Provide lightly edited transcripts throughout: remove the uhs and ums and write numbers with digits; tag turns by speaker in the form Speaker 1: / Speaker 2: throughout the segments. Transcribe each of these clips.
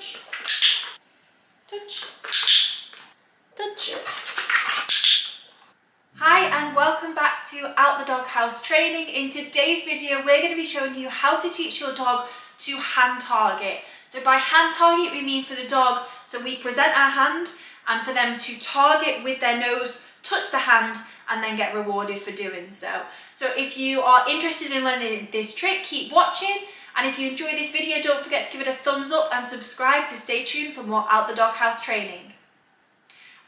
Speaker 1: touch, touch, touch. Hi and welcome back to Out the Dog House Training. In today's video we're going to be showing you how to teach your dog to hand target. So by hand target we mean for the dog, so we present our hand and for them to target with their nose, touch the hand and then get rewarded for doing so. So if you are interested in learning this trick, keep watching, and if you enjoy this video don't forget to give it a thumbs up and subscribe to stay tuned for more Out the Dog House training.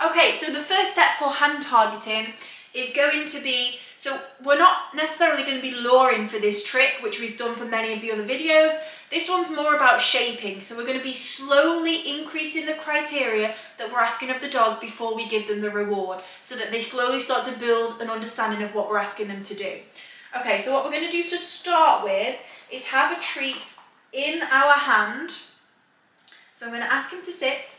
Speaker 1: Okay, so the first step for hand targeting is going to be, so we're not necessarily going to be luring for this trick, which we've done for many of the other videos. This one's more about shaping, so we're going to be slowly increasing the criteria that we're asking of the dog before we give them the reward, so that they slowly start to build an understanding of what we're asking them to do. Okay, so what we're going to do to start with is have a treat in our hand. So I'm going to ask him to sit,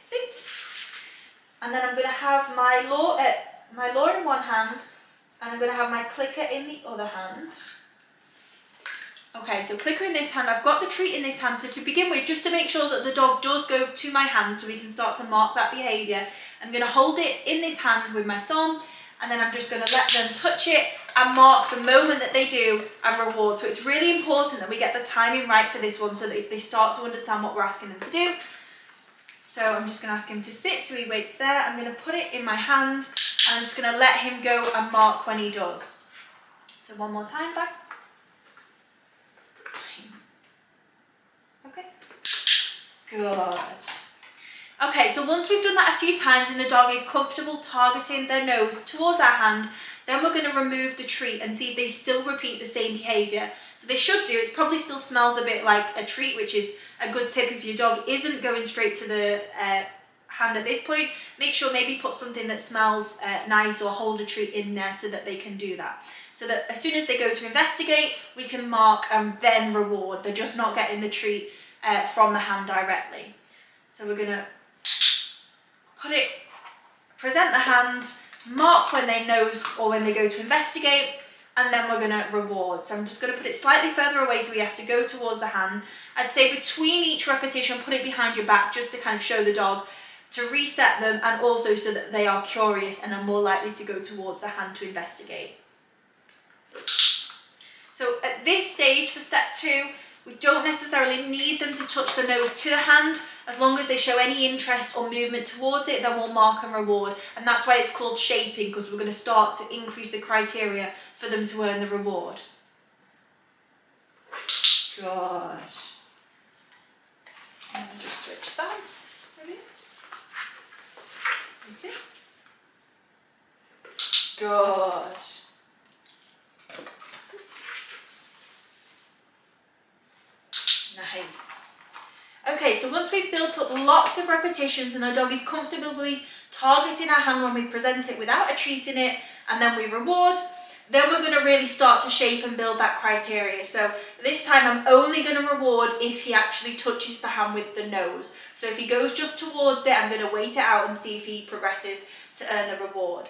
Speaker 1: and then I'm going to have my lure in one hand and I'm going to have my clicker in the other hand. Okay, so clicker in this hand, I've got the treat in this hand, so to begin with, just to make sure that the dog does go to my hand so we can start to mark that behaviour, I'm going to hold it in this hand with my thumb and then I'm just going to let them touch it and mark the moment that they do and reward. So it's really important that we get the timing right for this one so that they start to understand what we're asking them to do. So I'm just going to ask him to sit, so he waits there. I'm going to put it in my hand and I'm just going to let him go and mark when he does. So one more time, back. Okay. Good. Okay, so once we've done that a few times and the dog is comfortable targeting their nose towards our hand, then we're going to remove the treat and see if they still repeat the same behaviour. So they should do. It probably still smells a bit like a treat, which is a good tip if your dog isn't going straight to the hand at this point. Make sure maybe put something that smells nice or hold a treat in there so that they can do that. So that as soon as they go to investigate, we can mark and then reward. They're just not getting the treat from the hand directly. So we're going to present the hand, mark when they nose or when they go to investigate, and then we're going to reward. So I'm just going to put it slightly further away so he has to go towards the hand. I'd say between each repetition, put it behind your back just to kind of show the dog, to reset them, and also so that they are curious and are more likely to go towards the hand to investigate. So at this stage for step 2, we don't necessarily need them to touch the nose to the hand. As long as they show any interest or movement towards it, then we'll mark and reward. And that's why it's called shaping, because we're going to start to increase the criteria for them to earn the reward. Good. And just switch sides. Ready? That's it. Good. Nice. Okay, so once we've built up lots of repetitions and our dog is comfortably targeting our hand when we present it without a treat in it, and then we reward, then we're going to really start to shape and build that criteria. So this time I'm only going to reward if he actually touches the hand with the nose. So if he goes just towards it, I'm going to wait it out and see if he progresses to earn the reward.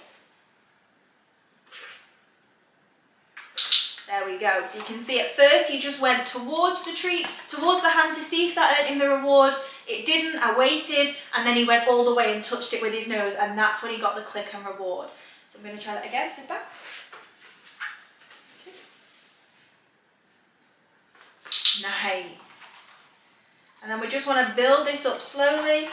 Speaker 1: There we go. So you can see at first he just went towards the treat, towards the hand to see if that earned him the reward. It didn't, I waited, and then he went all the way and touched it with his nose, and that's when he got the click and reward. So I'm going to try that again. Sit back. Nice. And then we just want to build this up slowly.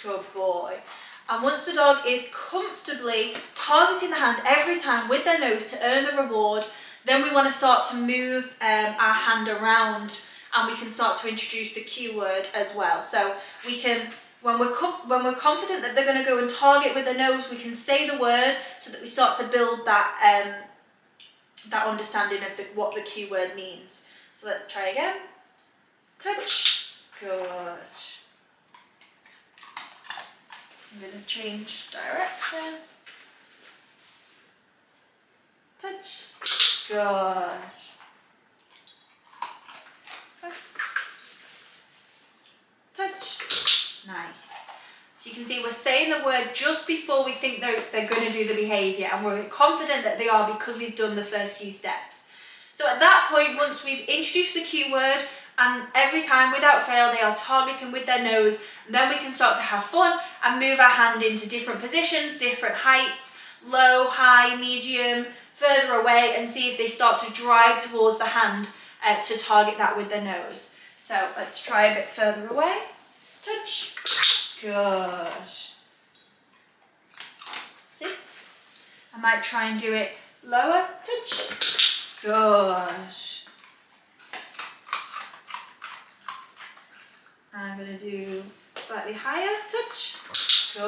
Speaker 1: Good boy. And once the dog is comfortably targeting the hand every time with their nose to earn the reward, then we want to start to move our hand around, and we can start to introduce the cue word as well. So we can, when we're confident that they're going to go and target with their nose, we can say the word so that we start to build that that understanding of what the cue word means. So let's try again. Touch. Good. I'm going to change direction. Touch. Good. Touch. Nice. So you can see we're saying the word just before we think they're going to do the behaviour, and we're confident that they are because we've done the first few steps. So at that point, once we've introduced the cue word, and every time without fail they are targeting with their nose, then we can start to have fun and move our hand into different positions, different heights, low, high, medium, further away, and see if they start to drive towards the hand to target that with their nose. So let's try a bit further away. Touch. Good. Sit. I might try and do it lower. Touch. Good. I'm going to do slightly higher. Touch. Good.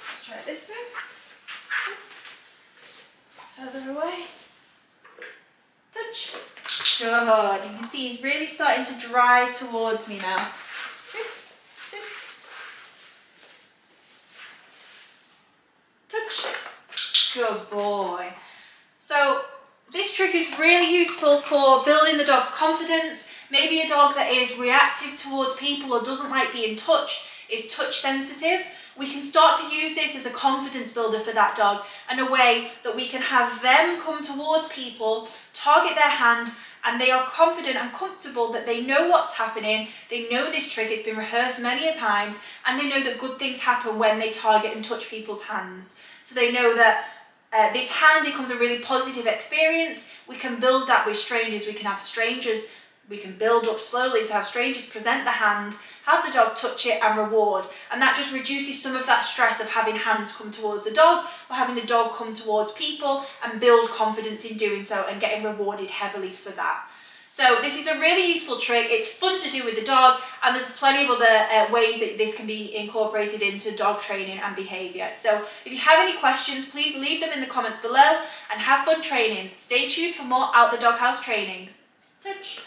Speaker 1: Let's try it this way. Further away. Touch. Good. You can see he's really starting to drive towards me now. Sit. Touch. Good boy. So this trick is really useful for building the dog's confidence. Maybe a dog that is reactive towards people or doesn't like being touched, is touch sensitive. We can start to use this as a confidence builder for that dog, and a way that we can have them come towards people, target their hand, and they are confident and comfortable that they know what's happening, they know this trick, it's been rehearsed many a times, and they know that good things happen when they target and touch people's hands. So they know that this hand becomes a really positive experience. We can build that with strangers. We can build up slowly to have strangers present the hand, have the dog touch it and reward. And that just reduces some of that stress of having hands come towards the dog or having the dog come towards people, and build confidence in doing so and getting rewarded heavily for that. So this is a really useful trick. It's fun to do with the dog, and there's plenty of other ways that this can be incorporated into dog training and behaviour. So if you have any questions, please leave them in the comments below, and have fun training. Stay tuned for more Out the Doghouse training. Touch.